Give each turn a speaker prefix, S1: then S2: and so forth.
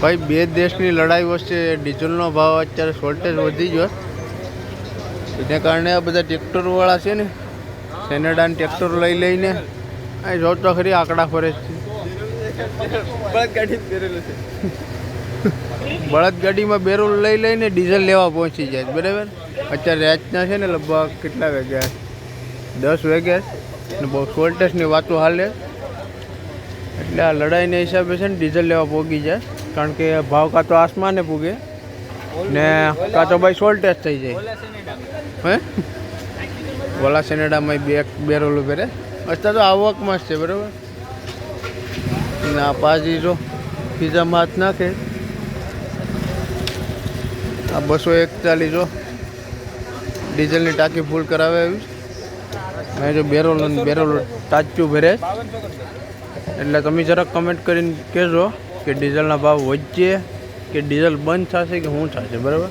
S1: ભાઈ બે દેશની લડાઈ વચ્ચે ડીઝલનો ભાવ અત્યારે શોર્ટેજ વધી ગયો, એને કારણે આ બધા ટ્રેક્ટરવાળા છે ને સેનેડાના ટ્રેક્ટર લઈ લઈને અહીં જોતો ખરી આંકડા ફરે છે. બળદગાડીમાં બેરોલ લઈ લઈને ડીઝલ લેવા પહોંચી જાય. બરાબર, અત્યારે રાતના છે ને લગભગ કેટલા વાગ્યા 10 વાગ્યા ને બહુ શોર્ટેજની વાતો હાલે, એટલે આ લડાઈને હિસાબે છે ને ડીઝલ લેવા પહોંચી જાય, કારણ કે ભાવ કાં તો આસમાને પૂગે ને કાં તો ભાઈ શોર્ટેજ થઈ જાય. હે ઓલા સેનેડામાં બેરોલ પહેરે અત્યારે તો આવકમાં જ છે. બરાબર, ના પાછી જો પીઝામાં હાથ નાખે આ 241 જો ડીઝલની ટાંકી ફૂલ કરાવે આવી. મેં જો બેરોલ તાજ્યું ભરે, એટલે તમે જરાક કમેન્ટ કરીને કહેજો કે ડીઝલના ભાવ વધશે કે ડીઝલ બંધ થશે કે શું થશે. બરાબર.